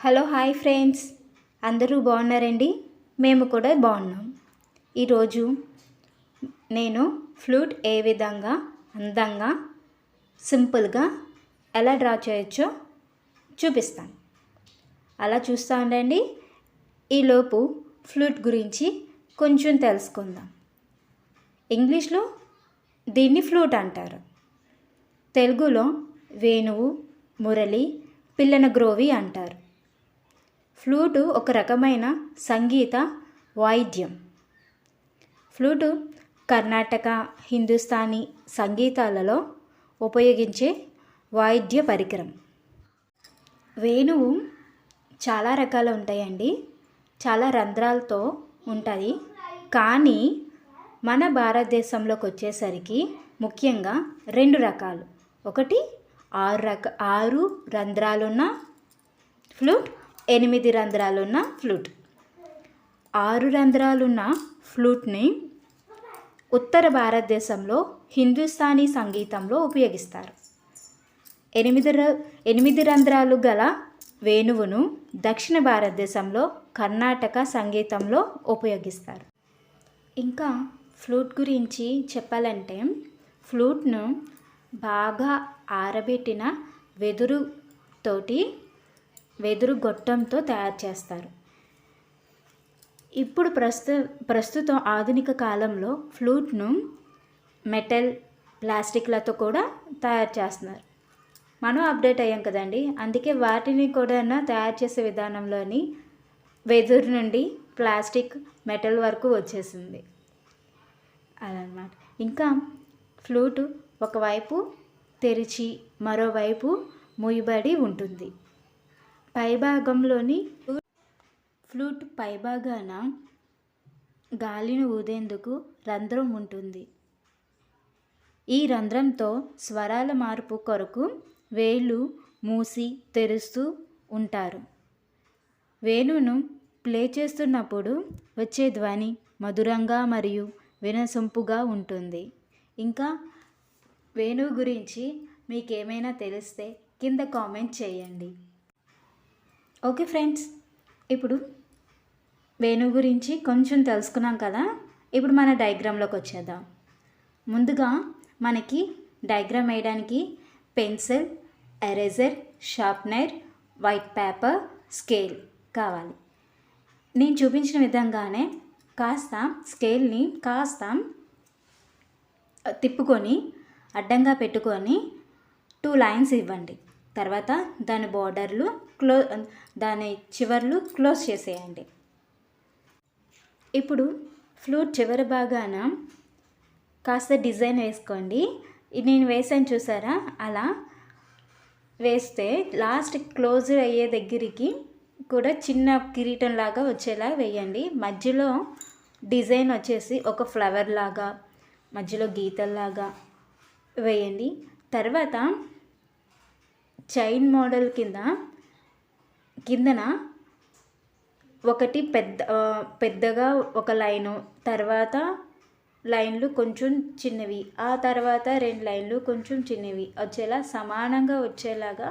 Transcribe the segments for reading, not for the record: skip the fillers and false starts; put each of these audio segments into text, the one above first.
Hello hi friends, అందరూ బాగున్నారండి? మేము కూడా బాగున్నాం. ఈరోజు నేను ఫ్లూట్ ఏ విధంగా అందంగా సింపుల్గా ఎలా డ్రా చేయొచ్చో చూపిస్తాను. అలా చూస్తూ ఉండండి. ఈలోపు ఫ్లూట్ గురించి కొంచెం తెలుసుకుందాం. ఇంగ్లీష్లో దీన్ని ఫ్లూట్ అంటారు. తెలుగులో వేణువు, మురళి, పిల్లన గ్రోవి అంటారు. ఫ్లూటు ఒక రకమైన సంగీత వాయిద్యం. ఫ్లూటు కర్ణాటక, హిందుస్థానీ సంగీతాలలో ఉపయోగించే వాయిద్య పరికరం. వేణువు చాలా రకాలు ఉంటాయండి, చాలా రంధ్రాలతో ఉంటుంది. కానీ మన భారతదేశంలోకి వచ్చేసరికి ముఖ్యంగా 2 రకాలు. ఒకటి 6 రంధ్రాలున్న ఫ్లూట్, 8 రంధ్రాలున్న ఫ్లూట్. 6 రంధ్రాలున్న ఫ్లూట్ని ఉత్తర భారతదేశంలో హిందుస్థానీ సంగీతంలో ఉపయోగిస్తారు. 8 రంధ్రాలు గల వేణువును దక్షిణ భారతదేశంలో కర్ణాటక సంగీతంలో ఉపయోగిస్తారు. ఇంకా ఫ్లూట్ గురించి చెప్పాలంటే, ఫ్లూట్ను బాగా ఆరబెట్టిన వెదురు గొట్టంతో తయారు చేస్తారు. ఇప్పుడు ప్రస్తుతం ఆధునిక కాలంలో ఫ్లూట్ను మెటల్, ప్లాస్టిక్లతో కూడా తయారు చేస్తున్నారు. మనం అప్డేట్ అయ్యాం కదండి, అందుకే వాటిని కూడా తయారు చేసే విధానంలోని వెదురు నుండి ప్లాస్టిక్, మెటల్ వరకు వచ్చేసింది అదనమాట. ఇంకా ఫ్లూటు ఒకవైపు తెరిచి మరోవైపు మూయబడి ఉంటుంది. పైభాగంలోని ఫ్లూట్ పైభాగాన గాలిని ఊదేందుకు రంధ్రం ఉంటుంది. ఈ రంధ్రంతో స్వరాల మార్పు కొరకు వేళ్ళు మూసి తెరుస్తూ ఉంటారు. వేణువును ప్లే చేస్తున్నప్పుడు వచ్చే ధ్వని మధురంగా మరియు వినసొంపుగా ఉంటుంది. ఇంకా వేణువు గురించి మీకేమైనా తెలిస్తే కింద కామెంట్ చేయండి. ఓకే ఫ్రెండ్స్, ఇప్పుడు వేణువు గురించి కొంచెం తెలుసుకున్నాం కదా. ఇప్పుడు మన డయాగ్రామ్లోకి వచ్చేద్దాం. ముందుగా మనకి డయాగ్రామ్ వేయడానికి pencil, eraser, sharpener, white paper, scale కావాలి. నేను చూపించిన విధంగానే స్కేల్ని కాస్త తిప్పుకొని అడ్డంగా పెట్టుకొని 2 లైన్స్ ఇవ్వండి. తర్వాత దాని బోర్డర్లు దాని చివర్లు క్లోజ్ చేసేయండి. ఇప్పుడు ఫ్లూట్ చివరి భాగాన కాస్త డిజైన్ వేసుకోండి. నేను వేసాను చూసారా, అలా వేస్తే లాస్ట్ క్లోజ్ అయ్యే దగ్గరికి కూడా చిన్న కిరీటం లాగా వచ్చేలా వేయండి. మధ్యలో డిజైన్ వచ్చేసి ఒక ఫ్లవర్ లాగా, మధ్యలో గీతల్లాగా వేయండి. తర్వాత చైన్ మోడల్ కిందన ఒకటి పెద్దగా ఒక లైను, తర్వాత లైన్లు కొంచెం చిన్నవి, ఆ తర్వాత 2 లైన్లు కొంచెం చిన్నవి వచ్చేలా సమానంగా వచ్చేలాగా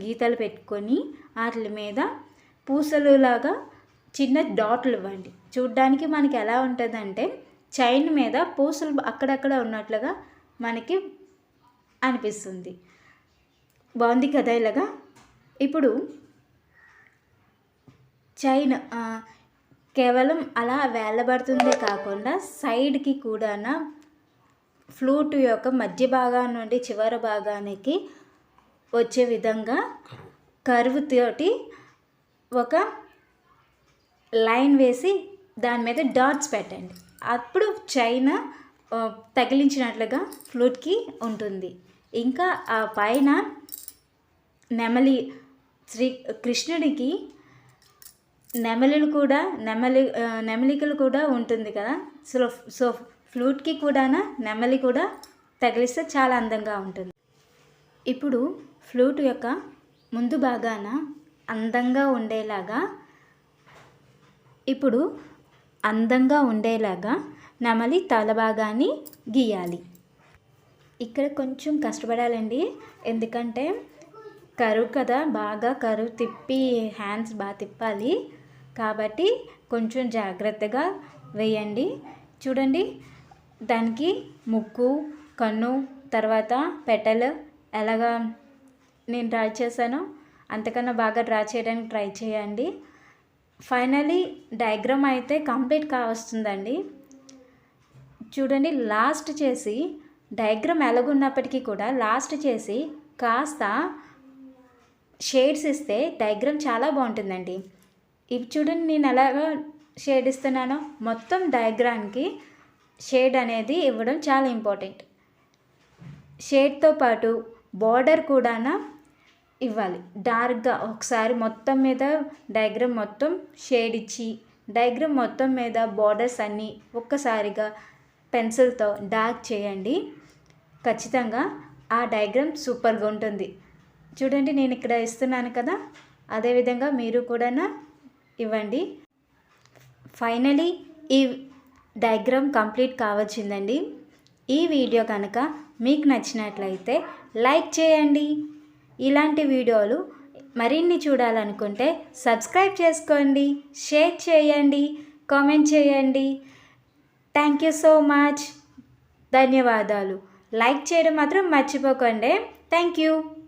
గీతలు పెట్టుకొని వాటి మీద పూసలు లాగా చిన్న డాట్లు ఇవ్వండి. చూడ్డానికి మనకి ఎలా ఉంటుందంటే చైన్ మీద పూసలు అక్కడక్కడ ఉన్నట్లుగా మనకి అనిపిస్తుంది. బాగుంది కదా ఇలాగా. ఇప్పుడు చైన్ కేవలం అలా వేళ్ళబడుతుందే కాకుండా సైడ్కి కూడా ఫ్లూట్ యొక్క మధ్య భాగం నుండి చివరి భాగానికి వచ్చే విధంగా కర్వ్ తోటి ఒక లైన్ వేసి దాని మీద డాట్స్ పెట్టండి. అప్పుడు చైన్ తగిలించినట్లుగా ఫ్లూట్కి ఉంటుంది. ఇంకా ఆ పైన కృష్ణుడికి నెమలికలు కూడా ఉంటుంది కదా. సో ఫ్లూట్కి కూడా నెమలి కూడా తగిలిస్తే చాలా అందంగా ఉంటుంది. ఇప్పుడు ఫ్లూట్ యొక్క ముందు భాగాన అందంగా ఉండేలాగా నెమలి తల భాగాన్ని గీయాలి. ఇక్కడ కొంచెం కష్టపడాలండి, ఎందుకంటే కరువు కదా, బాగా కరువు తిప్పి హ్యాండ్స్ బాగా తిప్పాలి కాబట్టి కొంచెం జాగ్రత్తగా వేయండి. చూడండి, దానికి ముక్కు, కన్ను, తర్వాత పెటల్ ఎలాగా నేను డ్రా చేశానో అంతకన్నా బాగా డ్రా చేయడానికి ట్రై చేయండి. ఫైనలీ డయాగ్రామ్ అయితే కంప్లీట్ కావస్తుందండి. చూడండి, లాస్ట్ చేసి డయాగ్రామ్ ఎలాగున్నప్పటికీ కూడా లాస్ట్ చేసి కాస్త షేడ్స్ ఇస్తే డయాగ్రామ్ చాలా బాగుంటుందండి. ఇవి చూడండి, నేను ఎలాగా షేడ్ ఇస్తున్నానో మొత్తం డయాగ్రామ్కి షేడ్ అనేది ఇవ్వడం చాలా ఇంపార్టెంట్. షేడ్తో పాటు బార్డర్ కూడా ఇవ్వాలి డార్క్గా. ఒకసారి మొత్తం మీద డయాగ్రామ్ మొత్తం షేడ్ ఇచ్చి డయాగ్రామ్ మొత్తం మీద బార్డర్స్ అన్నీ ఒక్కసారిగా పెన్సిల్తో డార్క్ చేయండి. ఖచ్చితంగా ఆ డయాగ్రామ్ సూపర్గా ఉంటుంది. చూడండి, నేను ఇక్కడ ఇస్తున్నాను కదా, అదేవిధంగా మీరు కూడా ఇవ్వండి. ఫైనలీ ఈ డయాగ్రామ్ కంప్లీట్ కావచ్చిందండి. ఈ వీడియో కనుక మీకు నచ్చినట్లయితే లైక్ చేయండి. ఇలాంటి వీడియోలు మరిన్ని చూడాలనుకుంటే సబ్స్క్రైబ్ చేసుకోండి, షేర్ చేయండి, కామెంట్ చేయండి. Thank you so much. ధన్యవాదాలు. లైక్ చేయడం మాత్రం మర్చిపోకండి. Thank you.